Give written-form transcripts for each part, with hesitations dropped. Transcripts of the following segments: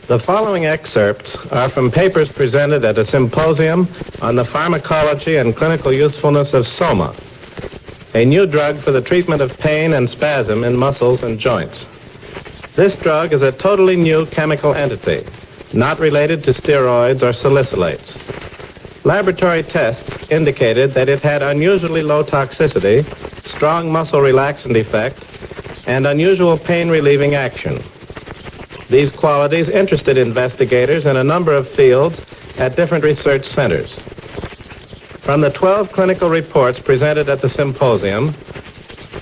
The following excerpts are from papers presented at a symposium on the pharmacology and clinical usefulness of Soma, a new drug for the treatment of pain and spasm in muscles and joints. This drug is a totally new chemical entity, not related to steroids or salicylates. Laboratory tests indicated that it had unusually low toxicity, strong muscle relaxant effect, and unusual pain-relieving action. These qualities interested investigators in a number of fields at different research centers. From the 12 clinical reports presented at the symposium,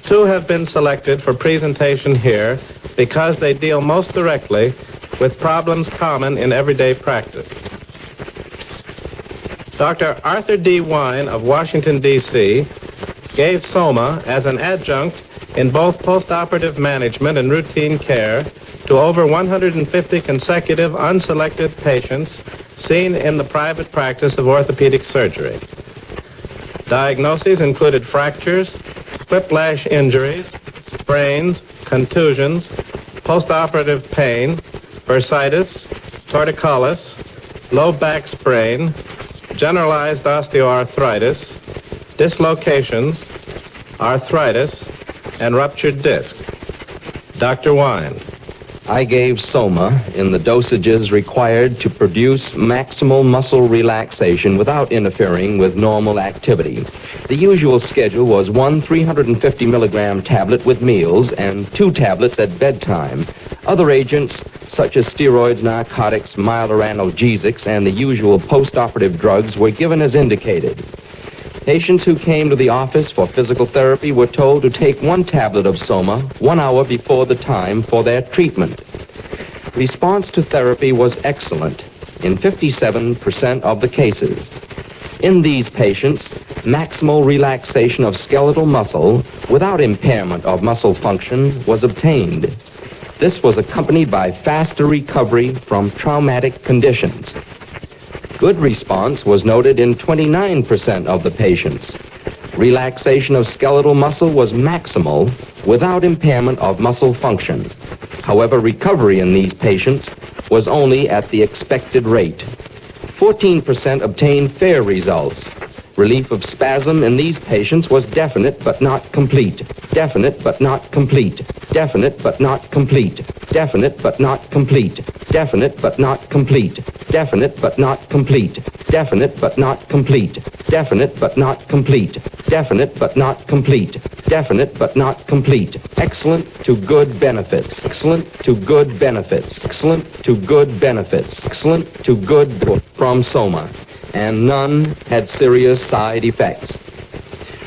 2 have been selected for presentation here because they deal most directly with problems common in everyday practice. Dr. Arthur D. Wine of Washington, D.C., gave Soma as an adjunct in both postoperative management and routine care to over 150 consecutive unselected patients seen in the private practice of orthopedic surgery. Diagnoses included fractures, whiplash injuries, sprains, contusions, postoperative pain, bursitis, torticollis, low back sprain, generalized osteoarthritis, dislocations, arthritis, and ruptured disc. Dr. Wine. I gave Soma in the dosages required to produce maximal muscle relaxation without interfering with normal activity. The usual schedule was 1 350 milligram tablet with meals and 2 tablets at bedtime. Other agents, such as steroids, narcotics, milder analgesics, and the usual postoperative drugs were given as indicated. Patients who came to the office for physical therapy were told to take 1 tablet of Soma 1 hour before the time for their treatment. Response to therapy was excellent in 57% of the cases. In these patients, maximal relaxation of skeletal muscle without impairment of muscle function was obtained. This was accompanied by faster recovery from traumatic conditions. Good response was noted in 29% of the patients. Relaxation of skeletal muscle was maximal without impairment of muscle function. However, recovery in these patients was only at the expected rate. 14% obtained fair results. Relief of spasm in these patients was definite but not complete. Definite but not complete. Definite but not complete. Definite but not complete. Definite but not complete. Definite but not complete. Definite but not complete. Definite but not complete. Definite but not complete. Definite but not complete. Excellent to good benefits. Excellent to good benefits. Excellent to good benefits. Excellent to good from Soma. And none had serious side effects.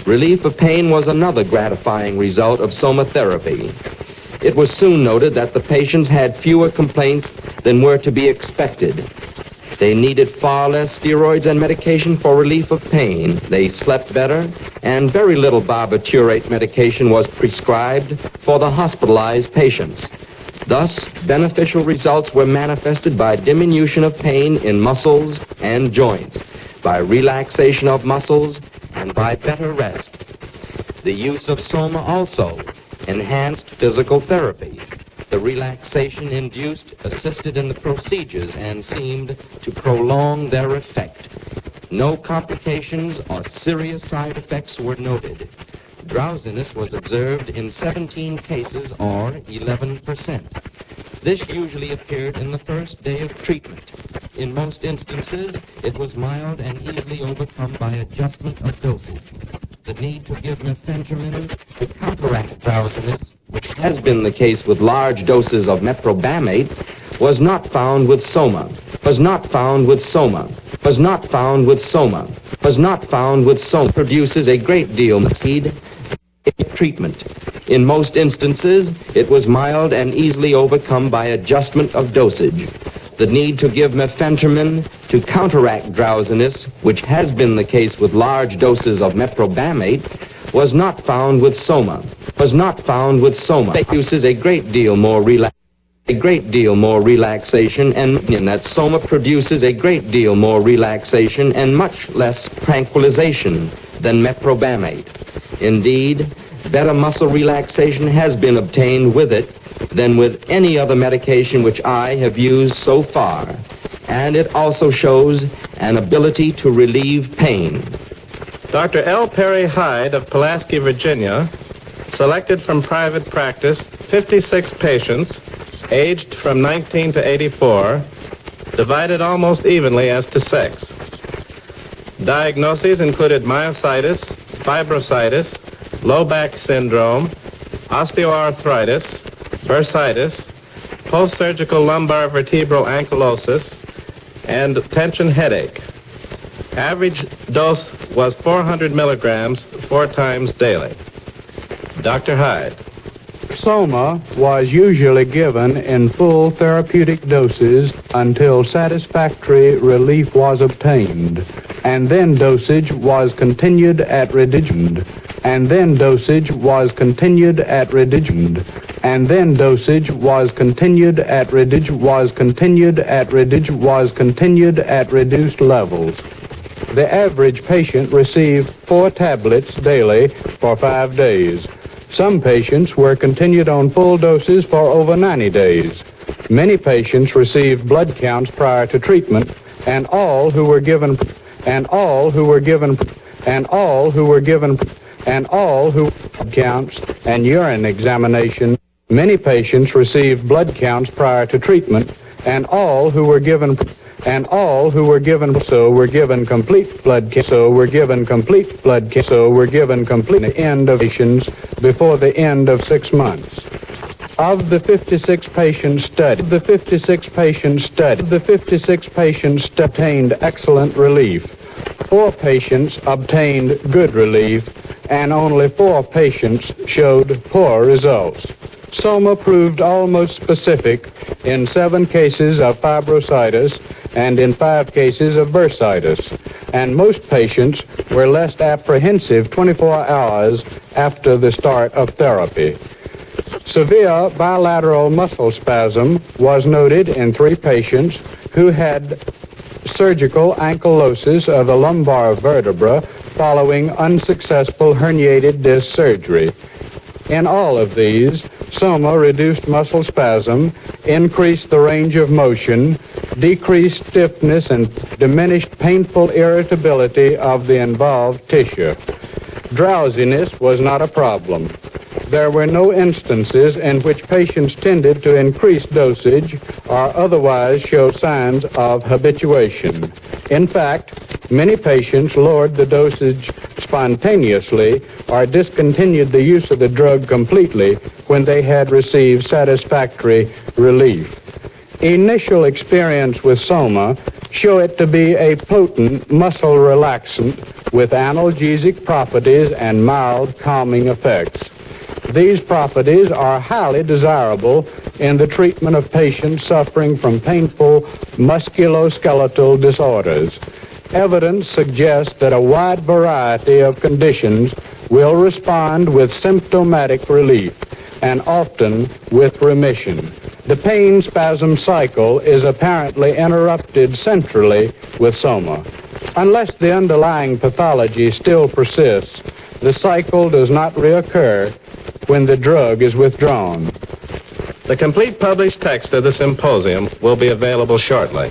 Relief of pain was another gratifying result of Soma therapy. It was soon noted that the patients had fewer complaints than were to be expected. They needed far less steroids and medication for relief of pain. They slept better, and very little barbiturate medication was prescribed for the hospitalized patients. Thus, beneficial results were manifested by diminution of pain in muscles and joints, by relaxation of muscles, and by better rest. The use of Soma also enhanced physical therapy. The relaxation induced assisted in the procedures and seemed to prolong their effect. No complications or serious side effects were noted. Drowsiness was observed in 17 cases, or 11%. This usually appeared in the first day of treatment. In most instances, it was mild and easily overcome by adjustment of dosage. The need to give methentramine to counteract drowsiness, which has been the case with large doses of meprobamate, was not found with Soma. Was not found with Soma. Was not found with Soma. Was not found with Soma. Produces a great deal of seed treatment. In most instances, it was mild and easily overcome by adjustment of dosage. The need to give methentramine to counteract drowsiness, which has been the case with large doses of meprobamate, was not found with Soma. Was not found with Soma. It uses a great deal more relaxation, and that Soma produces a great deal more relaxation and much less tranquilization than meprobamate. Indeed, better muscle relaxation has been obtained with it than with any other medication which I have used so far, and it also shows an ability to relieve pain. Dr. L. Perry Hyde of Pulaski, Virginia, selected from private practice 56 patients aged from 19 to 84, divided almost evenly as to sex. Diagnoses included myositis, fibrositis, low back syndrome, osteoarthritis, bursitis, post-surgical lumbar vertebral ankylosis, and tension headache. Average dose was 400 milligrams 4 times daily. Dr. Hyde. Soma was usually given in full therapeutic doses until satisfactory relief was obtained, and then dosage was continued at reduced, and then dosage was continued at reduced, and then dosage was continued at reduced, was continued at reduced, was continued at reduced levels. The average patient received 4 tablets daily for 5 days. Some patients were continued on full doses for over 90 days. Many patients received blood counts prior to treatment, and all who were given counts and urine examination. Many patients received blood counts prior to treatment, and all who were given complete blood end of patients before the end of 6 months. Of the 56 patients studied, obtained excellent relief. 4 patients obtained good relief, and only 4 patients showed poor results. Soma proved almost specific in 7 cases of fibrositis and in 5 cases of bursitis, and most patients were less apprehensive 24 hours after the start of therapy. Severe bilateral muscle spasm was noted in 3 patients who had surgical ankylosis of the lumbar vertebra following unsuccessful herniated disc surgery. In all of these, Soma reduced muscle spasm, increased the range of motion, decreased stiffness, and diminished painful irritability of the involved tissue. Drowsiness was not a problem. There were no instances in which patients tended to increase dosage or otherwise show signs of habituation. In fact, many patients lowered the dosage spontaneously or discontinued the use of the drug completely when they had received satisfactory relief. Initial experience with Soma show it to be a potent muscle relaxant with analgesic properties and mild calming effects. These properties are highly desirable in the treatment of patients suffering from painful musculoskeletal disorders. Evidence suggests that a wide variety of conditions will respond with symptomatic relief and often with remission. The pain spasm cycle is apparently interrupted centrally with Soma. Unless the underlying pathology still persists, the cycle does not reoccur when the drug is withdrawn. The complete published text of the symposium will be available shortly.